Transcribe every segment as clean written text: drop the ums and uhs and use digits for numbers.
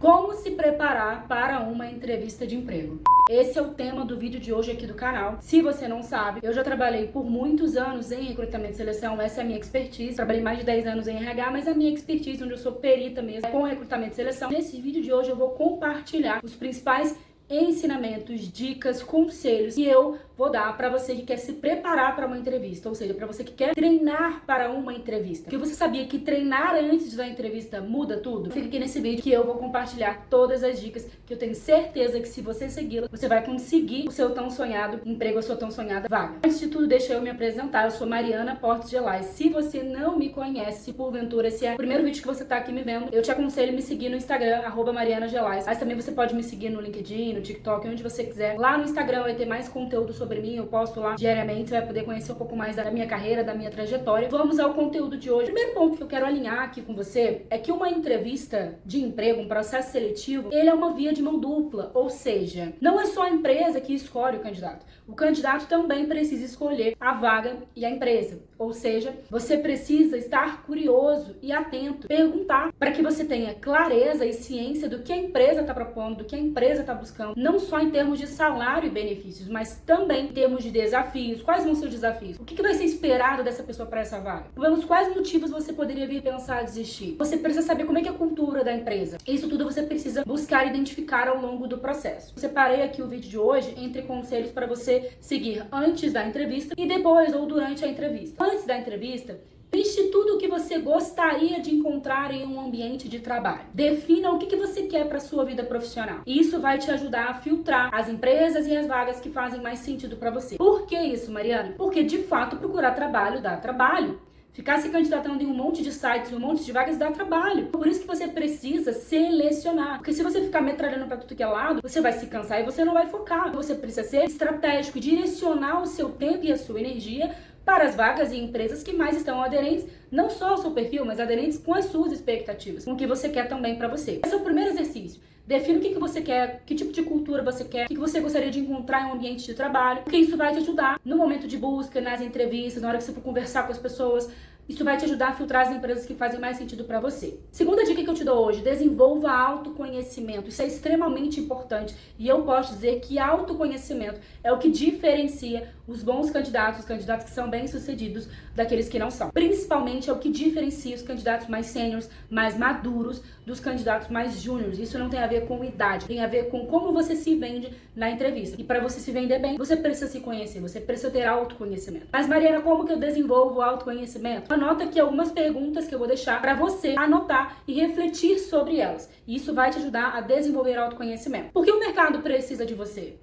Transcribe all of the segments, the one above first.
Como se preparar para uma entrevista de emprego? Esse é o tema do vídeo de hoje aqui do canal. Se você não sabe, eu já trabalhei por muitos anos em recrutamento e seleção, essa é a minha expertise. Trabalhei mais de 10 anos em RH, mas a minha expertise, onde eu sou perita mesmo, é com recrutamento e seleção. Nesse vídeo de hoje eu vou compartilhar os principais ensinamentos, dicas, conselhos que eu vou dar para você que quer se preparar para uma entrevista, ou seja, para você que quer treinar para uma entrevista. Porque você sabia que treinar antes da entrevista muda tudo? Fica aqui nesse vídeo que eu vou compartilhar todas as dicas que eu tenho certeza que se você segui-la, você vai conseguir o seu tão sonhado emprego, a sua tão sonhada vaga. Antes de tudo, deixa eu me apresentar. Eu sou Mariana Portes Gelais. Se você não me conhece, se porventura esse é o primeiro vídeo que você tá aqui me vendo, eu te aconselho a me seguir no Instagram, @marianagelais. Mas também você pode me seguir no LinkedIn, no TikTok, onde você quiser. Lá no Instagram vai ter mais conteúdo sobre mim, eu posto lá diariamente, você vai poder conhecer um pouco mais da minha carreira, da minha trajetória. Vamos ao conteúdo de hoje. O primeiro ponto que eu quero alinhar aqui com você é que uma entrevista de emprego, um processo seletivo, ele é uma via de mão dupla, ou seja, não é só a empresa que escolhe o candidato também precisa escolher a vaga e a empresa, ou seja, você precisa estar curioso e atento, perguntar para que você tenha clareza e ciência do que a empresa está propondo, do que a empresa está buscando, não só em termos de salário e benefícios, mas também em termos de desafios. Quais vão ser os desafios? O que vai ser esperado dessa pessoa para essa vaga? Vamos, quais motivos você poderia vir pensar desistir? Você precisa saber como é que é a cultura da empresa. Isso tudo você precisa buscar identificar ao longo do processo. Eu separei aqui o vídeo de hoje entre conselhos para você seguir antes da entrevista e depois ou durante a entrevista. Antes da entrevista, liste tudo o que você gostaria de encontrar em um ambiente de trabalho. Defina o que você quer para sua vida profissional. E isso vai te ajudar a filtrar as empresas e as vagas que fazem mais sentido para você. Por que isso, Mariana? Porque, de fato, procurar trabalho dá trabalho. Ficar se candidatando em um monte de sites, um monte de vagas dá trabalho. Por isso que você precisa selecionar. Porque se você ficar metralhando para tudo que é lado, você vai se cansar e você não vai focar. Você precisa ser estratégico e direcionar o seu tempo e a sua energia para as vagas e empresas que mais estão aderentes, não só ao seu perfil, mas aderentes com as suas expectativas, com o que você quer também para você. Esse é o primeiro exercício. Defina o que você quer, que tipo de cultura você quer, o que você gostaria de encontrar em um ambiente de trabalho, porque isso vai te ajudar no momento de busca, nas entrevistas, na hora que você for conversar com as pessoas. Isso vai te ajudar a filtrar as empresas que fazem mais sentido para você. Segunda dica que eu te dou hoje, desenvolva autoconhecimento. Isso é extremamente importante e eu posso dizer que autoconhecimento é o que diferencia os bons candidatos, os candidatos que são bem-sucedidos, daqueles que não são. Principalmente é o que diferencia os candidatos mais sêniores, mais maduros, dos candidatos mais júniores. Isso não tem a ver com idade, tem a ver com como você se vende na entrevista. E para você se vender bem, você precisa se conhecer, você precisa ter autoconhecimento. Mas, Mariana, como que eu desenvolvo o autoconhecimento? Anota aqui algumas perguntas que eu vou deixar para você anotar e refletir sobre elas. E isso vai te ajudar a desenvolver autoconhecimento. Por que o mercado precisa de você?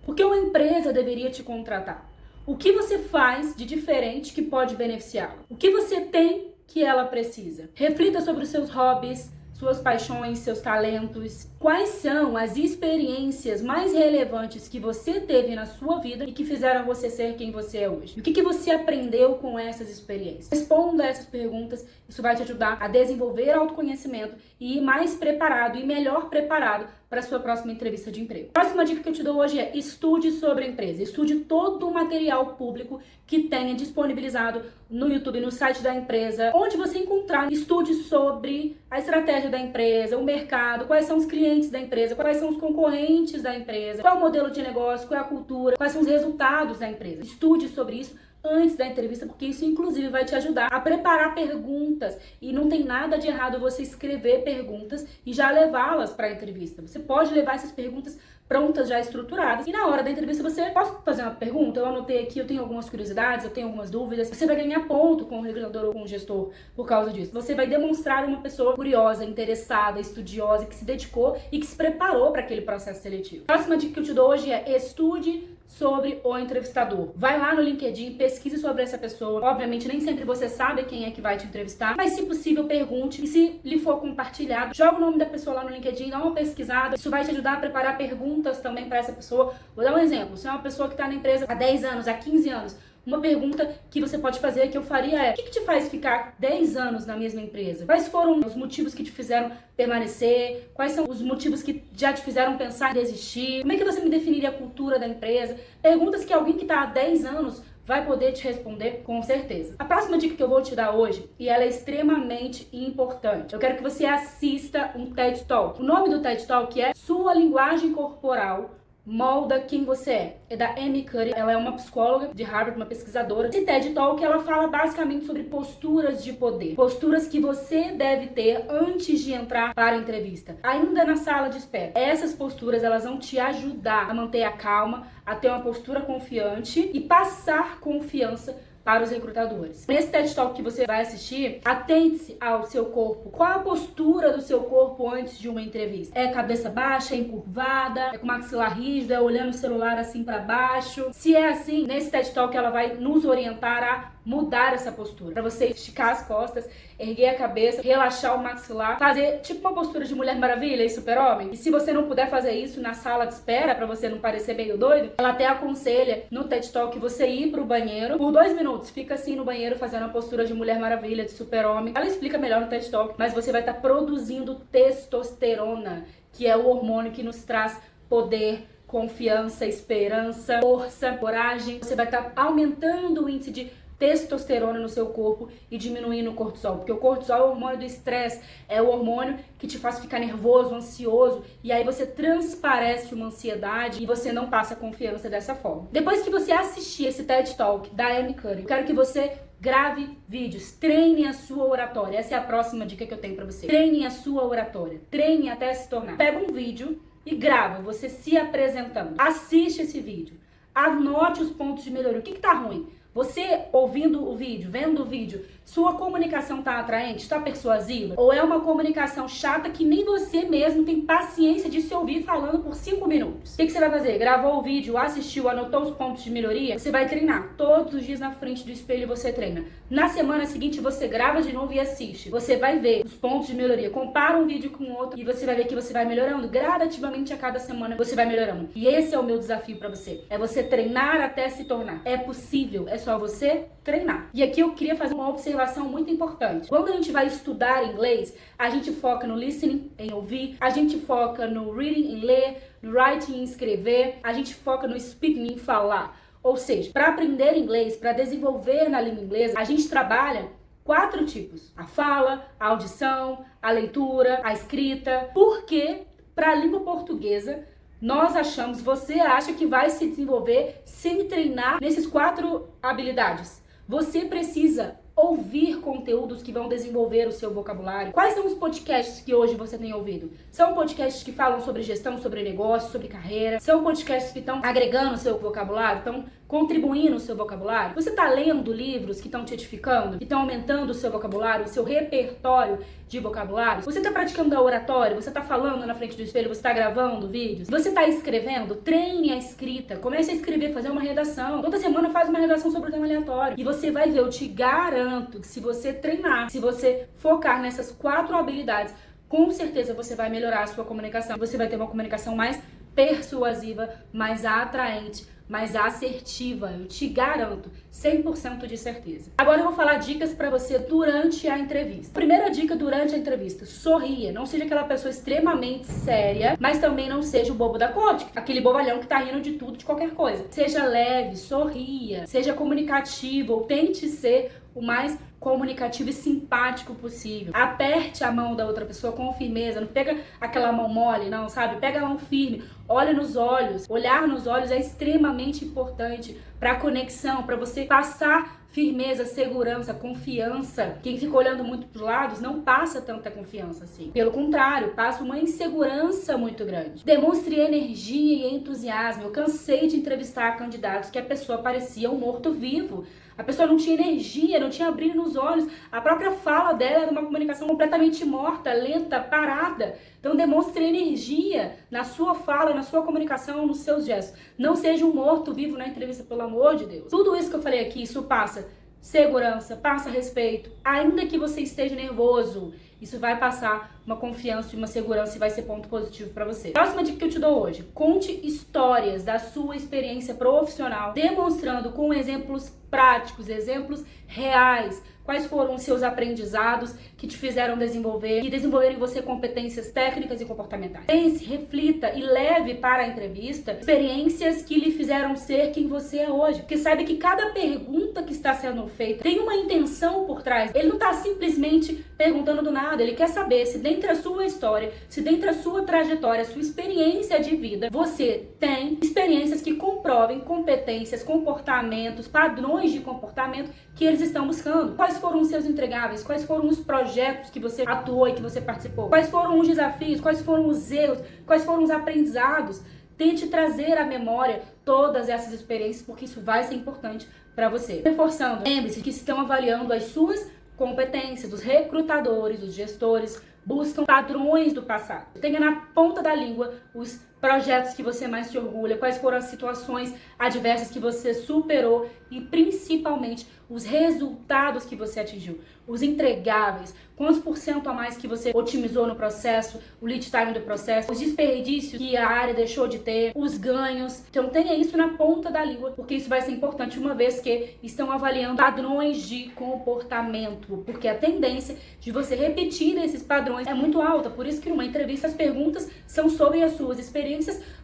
Por que uma empresa deveria te contratar? O que você faz de diferente que pode beneficiá-la? O que você tem que ela precisa? Reflita sobre os seus hobbies, suas paixões, seus talentos. Quais são as experiências mais relevantes que você teve na sua vida e que fizeram você ser quem você é hoje? E o que você aprendeu com essas experiências? Responda essas perguntas, isso vai te ajudar a desenvolver autoconhecimento e ir mais preparado e melhor preparado para a sua próxima entrevista de emprego. A próxima dica que eu te dou hoje é estude sobre a empresa. Estude todo o material público que tenha disponibilizado no YouTube, no site da empresa, onde você encontrar. Estude sobre a estratégia da empresa, o mercado, quais são os clientes da empresa, quais são os concorrentes da empresa, qual é o modelo de negócio, qual é a cultura, quais são os resultados da empresa. Estude sobre isso antes da entrevista, porque isso inclusive vai te ajudar a preparar perguntas. E não tem nada de errado você escrever perguntas e já levá-las para a entrevista. Você pode levar essas perguntas prontas, já estruturadas, e na hora da entrevista você posso fazer uma pergunta? Eu anotei aqui, eu tenho algumas curiosidades, eu tenho algumas dúvidas. Você vai ganhar ponto com o recrutador ou com o gestor por causa disso. Você vai demonstrar uma pessoa curiosa, interessada, estudiosa, que se dedicou e que se preparou para aquele processo seletivo. A próxima dica que eu te dou hoje é estude sobre o entrevistador. Vai lá no LinkedIn, pesquise sobre essa pessoa. Obviamente, nem sempre você sabe quem é que vai te entrevistar, mas se possível, pergunte. E se lhe for compartilhado, joga o nome da pessoa lá no LinkedIn, dá uma pesquisada. Isso vai te ajudar a preparar perguntas também para essa pessoa. Vou dar um exemplo. Se é uma pessoa que está na empresa há 10 anos, há 15 anos, uma pergunta que você pode fazer, que eu faria é: o que te faz ficar 10 anos na mesma empresa? Quais foram os motivos que te fizeram permanecer? Quais são os motivos que já te fizeram pensar em desistir? Como é que você me definiria a cultura da empresa? Perguntas que alguém que está há 10 anos vai poder te responder com certeza. A próxima dica que eu vou te dar hoje, e ela é extremamente importante, eu quero que você assista um TED Talk. O nome do TED Talk é Sua Linguagem Corporal Molda Quem Você É. É da Amy Cuddy, ela é uma psicóloga de Harvard, uma pesquisadora. Esse TED Talk, ela fala basicamente sobre posturas de poder. Posturas que você deve ter antes de entrar para a entrevista, ainda na sala de espera. Essas posturas, elas vão te ajudar a manter a calma, a ter uma postura confiante e passar confiança para os recrutadores. Nesse TED Talk que você vai assistir, atente-se ao seu corpo. Qual a postura do seu corpo antes de uma entrevista? É cabeça baixa, é encurvada, é com maxilar rígido, é olhando o celular assim para baixo? Se é assim, nesse TED Talk ela vai nos orientar a mudar essa postura. Para você esticar as costas, erguer a cabeça, relaxar o maxilar, fazer tipo uma postura de Mulher Maravilha e Super-Homem. E se você não puder fazer isso na sala de espera, para você não parecer meio doido, ela até aconselha no TED Talk você ir pro banheiro por 2 minutos. Fica assim no banheiro fazendo a postura de Mulher Maravilha, de Super-Homem. Ela explica melhor no TED Talk, mas você vai estar produzindo testosterona, que é o hormônio que nos traz poder, confiança, esperança, força, coragem. Você vai estar aumentando o índice de testosterona no seu corpo e diminuindo o cortisol, porque o cortisol é o hormônio do estresse, é o hormônio que te faz ficar nervoso, ansioso, e aí você transparece uma ansiedade e você não passa confiança dessa forma. Depois que você assistir esse TED Talk da Amy Cuddy, eu quero que você grave vídeos, treine a sua oratória. Essa é a próxima dica que eu tenho pra você. Treine a sua oratória, treine até se tornar. Pega um vídeo e grava você se apresentando. Assiste esse vídeo, anote os pontos de melhoria. O que tá ruim? Você ouvindo o vídeo, vendo o vídeo, sua comunicação tá atraente, tá persuasiva? Ou é uma comunicação chata que nem você mesmo tem paciência de se ouvir falando por 5 minutos? O que você vai fazer? Gravou o vídeo, assistiu, anotou os pontos de melhoria? Você vai treinar. Todos os dias na frente do espelho você treina. Na semana seguinte você grava de novo e assiste. Você vai ver os pontos de melhoria. Compara um vídeo com o outro e você vai ver que você vai melhorando. Gradativamente a cada semana você vai melhorando. E esse é o meu desafio pra você. É você treinar até se tornar. É possível. É só você treinar. E aqui eu queria fazer uma observação muito importante. Quando a gente vai estudar inglês, a gente foca no listening, em ouvir, a gente foca no reading, em ler, no writing, em escrever, a gente foca no speaking, em falar. Ou seja, para aprender inglês, para desenvolver na língua inglesa, a gente trabalha 4 tipos: a fala, a audição, a leitura, a escrita. Porque para a língua portuguesa nós achamos, você acha que vai se desenvolver sem treinar nesses 4 habilidades. Você precisa ouvir conteúdos que vão desenvolver o seu vocabulário. Quais são os podcasts que hoje você tem ouvido? São podcasts que falam sobre gestão, sobre negócio, sobre carreira? São podcasts que estão agregando o seu vocabulário? Estão contribuindo o seu vocabulário? Você está lendo livros que estão te edificando? Que estão aumentando o seu vocabulário, o seu repertório de vocabulário? Você está praticando a oratória? Você está falando na frente do espelho? Você está gravando vídeos? Você está escrevendo? Treine a escrita. Comece a escrever, fazer uma redação. Toda semana faz uma redação sobre o tema aleatório. E você vai ver, eu te garanto que se você treinar, se você focar nessas 4 habilidades, com certeza você vai melhorar a sua comunicação. Você vai ter uma comunicação mais persuasiva, mais atraente, mais assertiva. Eu te garanto, 100% de certeza. Agora eu vou falar dicas pra você durante a entrevista. Primeira dica durante a entrevista: sorria. Não seja aquela pessoa extremamente séria, mas também não seja o bobo da corte, aquele bobalhão que tá rindo de tudo, de qualquer coisa. Seja leve, sorria, seja comunicativo, ou tente ser o mais comunicativo e simpático possível. Aperte a mão da outra pessoa com firmeza, não pega aquela mão mole, não, sabe? Pega a mão firme, olhe nos olhos. Olhar nos olhos é extremamente importante para a conexão, para você passar firmeza, segurança, confiança. Quem fica olhando muito para os lados não passa tanta confiança assim. Pelo contrário, passa uma insegurança muito grande. Demonstre energia e entusiasmo. Eu cansei de entrevistar candidatos que a pessoa parecia um morto-vivo. A pessoa não tinha energia, não tinha brilho nos olhos. A própria fala dela era uma comunicação completamente morta, lenta, parada. Então demonstre energia na sua fala, na sua comunicação, nos seus gestos. Não seja um morto-vivo na entrevista, pelo amor de Deus. Tudo isso que eu falei aqui, isso passa segurança, passa respeito. Ainda que você esteja nervoso, Isso vai passar uma confiança e uma segurança e vai ser ponto positivo para você. Próxima dica que eu te dou hoje: conte histórias da sua experiência profissional, demonstrando com exemplos práticos, exemplos reais, quais foram os seus aprendizados que te fizeram desenvolver e desenvolver em você competências técnicas e comportamentais. Pense, reflita e leve para a entrevista experiências que lhe fizeram ser quem você é hoje. Porque saiba que cada pergunta que está sendo feita tem uma intenção por trás. Ele não está simplesmente perguntando do nada, ele quer saber se dentro da sua história, se dentro da sua trajetória, sua experiência de vida, você tem experiências que comprovem competências, comportamentos, padrões de comportamento que eles estão buscando. Quais foram os seus entregáveis? Quais foram os projetos que você atuou e que você participou? Quais foram os desafios? Quais foram os erros? Quais foram os aprendizados? Tente trazer à memória todas essas experiências, porque isso vai ser importante para você. Reforçando, lembre-se que estão avaliando as suas competências. Os recrutadores, os gestores buscam padrões do passado. Tenha na ponta da língua os projetos que você mais se orgulha, quais foram as situações adversas que você superou e principalmente os resultados que você atingiu, os entregáveis, quantos por cento a mais que você otimizou no processo, o lead time do processo, os desperdícios que a área deixou de ter, os ganhos. Então tenha isso na ponta da língua, porque isso vai ser importante uma vez que estão avaliando padrões de comportamento, porque a tendência de você repetir esses padrões é muito alta. Por isso que numa entrevista as perguntas são sobre as suas experiências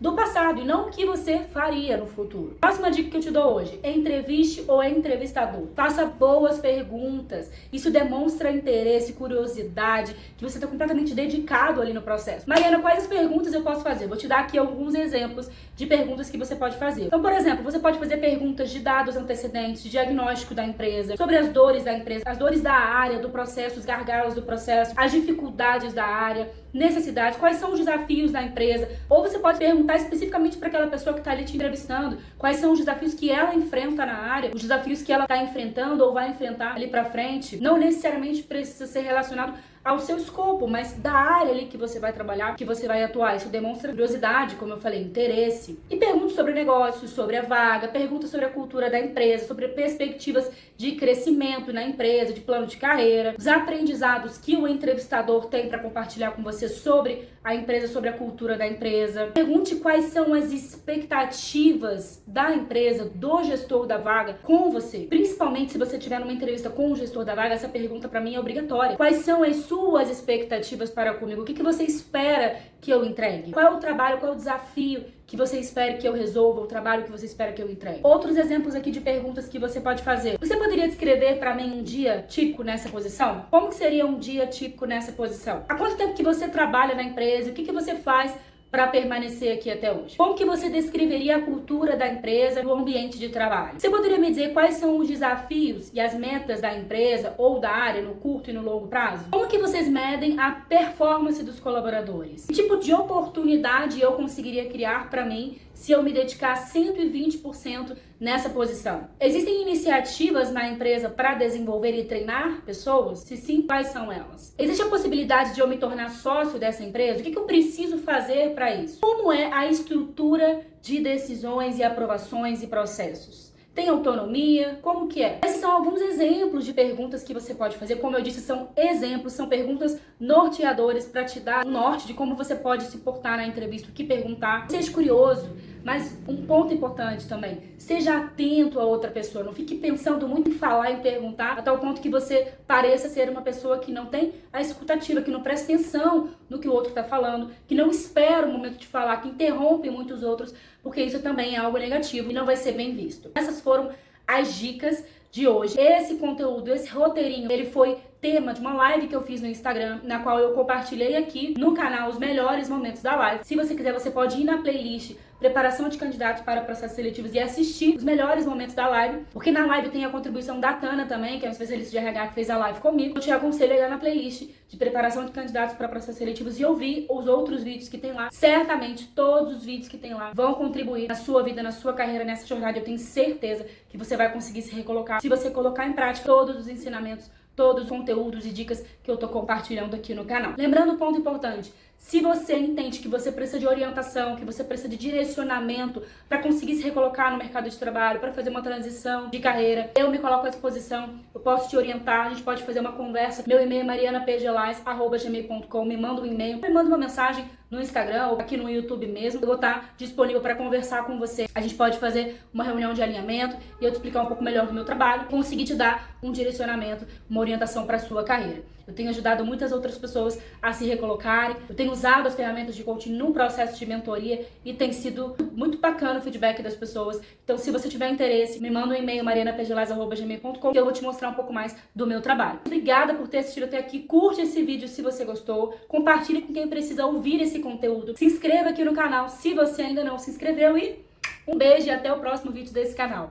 do passado e não o que você faria no futuro. Próxima dica que eu te dou hoje: entreviste o entrevistador. Faça boas perguntas. Isso demonstra interesse, curiosidade, que você está completamente dedicado ali no processo. Mariana, quais as perguntas eu posso fazer? Vou te dar aqui alguns exemplos de perguntas que você pode fazer. Então, por exemplo, você pode fazer perguntas de dados antecedentes, de diagnóstico da empresa, sobre as dores da empresa, as dores da área, do processo, os gargalos do processo, as dificuldades da área, necessidades, quais são os desafios da empresa. Ou você pode perguntar especificamente para aquela pessoa que está ali te entrevistando, quais são os desafios que ela enfrenta na área, os desafios que ela está enfrentando ou vai enfrentar ali para frente. Não necessariamente precisa ser relacionado ao seu escopo, mas da área ali que você vai trabalhar, que você vai atuar. Isso demonstra curiosidade, como eu falei, interesse. E pergunte sobre negócios, sobre a vaga, pergunta sobre a cultura da empresa, sobre perspectivas de crescimento na empresa, de plano de carreira, os aprendizados que o entrevistador tem para compartilhar com você sobre a empresa, sobre a cultura da empresa. Pergunte quais são as expectativas da empresa, do gestor da vaga com você. Principalmente se você tiver numa entrevista com o gestor da vaga, essa pergunta para mim é obrigatória. Quais são as suas expectativas para comigo? O que você espera que eu entregue? Qual é o trabalho, qual é o desafio que você espera que eu resolva, o trabalho que você espera que eu entregue? Outros exemplos aqui de perguntas que você pode fazer. Você poderia descrever para mim um dia típico nessa posição? Como que seria um dia típico nessa posição? Há quanto tempo que você trabalha na empresa? O que você faz para permanecer aqui até hoje? Como que você descreveria a cultura da empresa e o ambiente de trabalho? Você poderia me dizer quais são os desafios e as metas da empresa ou da área no curto e no longo prazo? Como que vocês medem a performance dos colaboradores? Que tipo de oportunidade eu conseguiria criar para mim se eu me dedicar 120% nessa posição? Existem iniciativas na empresa para desenvolver e treinar pessoas? Se sim, quais são elas? Existe a possibilidade de eu me tornar sócio dessa empresa? O que eu preciso fazer para isso? Como é a estrutura de decisões e aprovações e processos? Tem autonomia? Como que é? Esses são alguns exemplos de perguntas que você pode fazer. Como eu disse, são exemplos, são perguntas norteadoras para te dar um norte de como você pode se portar na entrevista, o que perguntar. Seja curioso, mas um ponto importante também: seja atento a outra pessoa. Não fique pensando muito em falar e perguntar a tal ponto que você pareça ser uma pessoa que não tem a escutativa, que não presta atenção no que o outro está falando, que não espera o momento de falar, que interrompe muitos outros, porque isso também é algo negativo e não vai ser bem visto. Essas foram as dicas de hoje. Esse conteúdo, esse roteirinho, ele foi tema de uma live que eu fiz no Instagram, na qual eu compartilhei aqui no canal os melhores momentos da live. Se você quiser, você pode ir na playlist Preparação de Candidatos para Processos Seletivos e assistir os melhores momentos da live, porque na live tem a contribuição da Tana também, que é uma especialista de RH que fez a live comigo. Eu te aconselho a ir lá na playlist de Preparação de Candidatos para Processos Seletivos e ouvir os outros vídeos que tem lá. Certamente todos os vídeos que tem lá vão contribuir na sua vida, na sua carreira, nessa jornada. Eu tenho certeza que você vai conseguir se recolocar se você colocar em prática todos os ensinamentos, todos os conteúdos e dicas que eu tô compartilhando aqui no canal. Lembrando um ponto importante: Se você entende que você precisa de orientação, que você precisa de direcionamento para conseguir se recolocar no mercado de trabalho, para fazer uma transição de carreira, eu me coloco à disposição, eu posso te orientar, a gente pode fazer uma conversa. Meu e-mail é marianapgelais@gmail.com, me manda um e-mail, me manda uma mensagem no Instagram ou aqui no YouTube mesmo. Eu vou estar disponível para conversar com você. A gente pode fazer uma reunião de alinhamento e eu te explicar um pouco melhor do meu trabalho, conseguir te dar um direcionamento, uma orientação para a sua carreira. Eu tenho ajudado muitas outras pessoas a se recolocarem, eu tenho usado as ferramentas de coaching no processo de mentoria e tem sido muito bacana o feedback das pessoas. Então, se você tiver interesse, me manda um e-mail marianapgelais@gmail.com que eu vou te mostrar um pouco mais do meu trabalho. Obrigada por ter assistido até aqui. Curte esse vídeo se você gostou, compartilhe com quem precisa ouvir esse conteúdo. Se inscreva aqui no canal se você ainda não se inscreveu e um beijo e até o próximo vídeo desse canal.